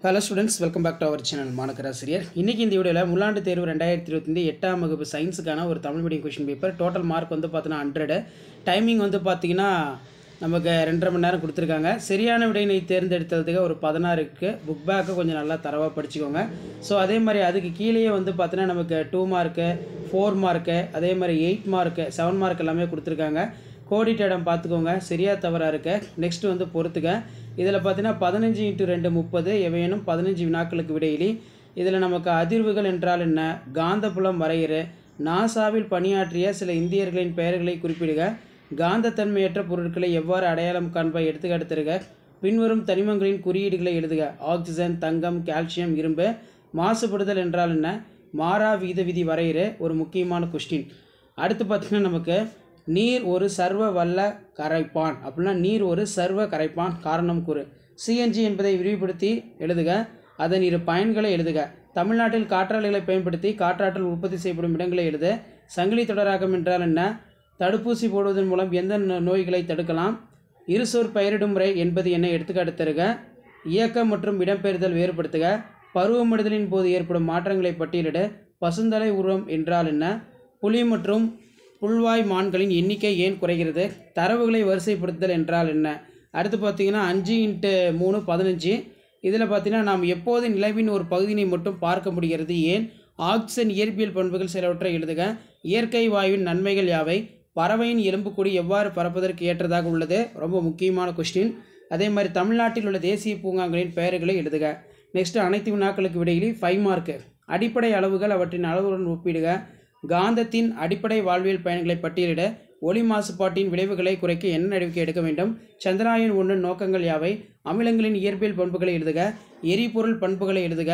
Hello students, welcome back to our channel மாணக்கராசிரியர். இன்னைக்கு இந்த வீடியோல முள்ளாண்டு தேர்வு 2025 8ஆம் வகுப்பு சயின்ஸ்க்கான ஒரு Tamil medium question paper. Total mark வந்து பார்த்தீனா 100. டைமிங் வந்து பார்த்தீங்கன்னா நமக்கு 2.5 மணி நேரம் கொடுத்திருக்காங்க. சரியான விடையை தேர்ந்தெடுத்ததுக்கு ஒரு 16 இருக்கு. புக் பேக்க கொஞ்சம் நல்லா தரவா படிச்சுக்கோங்க. சோ அதே மாதிரி அதுக்கு கீழேயே வந்து பார்த்தீனா நமக்கு 2 மார்க், 4 மார்க், அதே மாதிரி 8 மார்க், 7 மார்க் எல்லாமே கொடுத்திருக்காங்க. கோடிட்ட இடம் பார்த்துக்கோங்க. சரியா தவறா இருக்கு. நெக்ஸ்ட் வந்து பொறுத்துங்க. இதில் பார்த்தீங்கன்னா 15 × 2 30 எவையேனும் 15 வினாக்களுக்கு விடையிலி. இதில் நமக்கு அதிர்வுகள் என்றால் என்ன, காந்தப்புலம் வரையறு, நாசாவில் பணியாற்றிய சில இந்தியர்களின் பெயர்களை குறிப்பிடுக, காந்தத்தன்மையற்ற பொருட்களை எவ்வாறு அடையாளம் காண்பாய் எடுத்துக்காட்டு தருக, பின்வரும் தனிமங்களின் குறியீடுகளை எழுதுக, ஆக்சிஜன், தங்கம், கால்சியம், இரும்பு. மாசுபடுதல் என்றால் என்ன, மாறா விகித விதி வரையறு, ஒரு முக்கியமான கொஸ்டின். அடுத்து பார்த்தீங்கன்னா நமக்கு நீர் ஒரு சர்வ வல்ல கரைப்பான் அப்படின்னா நீர் ஒரு சர்வ கரைப்பான் காரணம் கூறு. சிஎன்ஜி என்பதை விரிவுபடுத்தி எழுதுக, அதன் இரு பயன்களை எழுதுக. தமிழ்நாட்டில் காற்றாலைகளை பயன்படுத்தி காற்றாற்றல் உற்பத்தி செய்யப்படும் இடங்களை எழுத. சங்கிலி தொடராக்கம் என்றால் என்ன, தடுப்பூசி போடுவதன் மூலம் எந்த நோய்களை தடுக்கலாம், இருசொற் பெயரிடும் முறை என்பது என்ன எடுத்துக்காட்டு தருக, இயக்கம் மற்றும் இடம்பெயர்தல் வேறுபடுத்துக, பருவமடைதலின் போது ஏற்படும் மாற்றங்களை பட்டியலிட, பசுந்தலை உருவம் என்றால் என்ன, புலி மற்றும் புல்வாய் மான்களின் எண்ணிக்கை ஏன் குறைகிறது, தரவுகளை வரிசைப்படுத்துதல் என்றால் என்ன. அடுத்து பார்த்தீங்கன்னா 5 × 3 15. இதில் பார்த்தீங்கன்னா நாம் எப்போது நிலவின் ஒரு பகுதியை மட்டும் பார்க்க முடிகிறது, ஏன், ஆக்சிஜன் இயற்பியல் பண்புகள் சிலவற்றை எழுதுக, இயற்கை வாயுவின் நன்மைகள் யாவை, பறவையின் எலும்புக்கூடு எவ்வாறு பறப்பதற்கு ஏற்றதாக உள்ளது, ரொம்ப முக்கியமான கொஸ்டின். அதே மாதிரி தமிழ்நாட்டில் உள்ள தேசிய பூங்காங்களின் பெயர்களை எழுதுக. நெக்ஸ்ட் அனைத்து வினாக்களுக்கு விடையிலி 5 மார்க். அடிப்படை அளவுகள் அவற்றின் அளவுடன் ஒப்பிடுக, காந்தத்தின் அடிப்படை வாழ்வியல் பயன்களை பட்டியலிட, ஒளி மாசுபாட்டின் விளைவுகளை குறைக்க என்ன நடவடிக்கை எடுக்க வேண்டும், சந்திராயன் 1 நோக்கங்கள் யாவை, அமிலங்களின் இயற்பியல் பண்புகளை எழுதுக, எரிபொருள் பண்புகளை எழுதுக,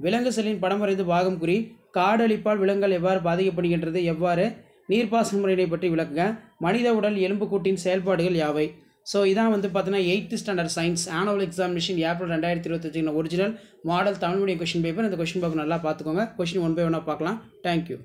விலங்கு செல்லின் படம் வரைந்து பாகம் குறி, காடழிப்பால் விலங்குகள் எவ்வாறு பாதிக்கப்படுகின்றது, எவ்வாறு, நீர்ப்பாசன முறையை பற்றி விளக்குக, மனித உடல் எலும்புக்கூட்டின் செயல்பாடுகள் யாவை. ஸோ இதான் வந்து பார்த்தீங்கன்னா 8th standard science annual examination April 2025 original model Tamil medium question paper. இந்த கொஸ்டின் பேப்பர் நல்லா பார்த்துக்கோங்க. கொஸ்டின் 1 by 1 பார்க்கலாம். தேங்க்யூ.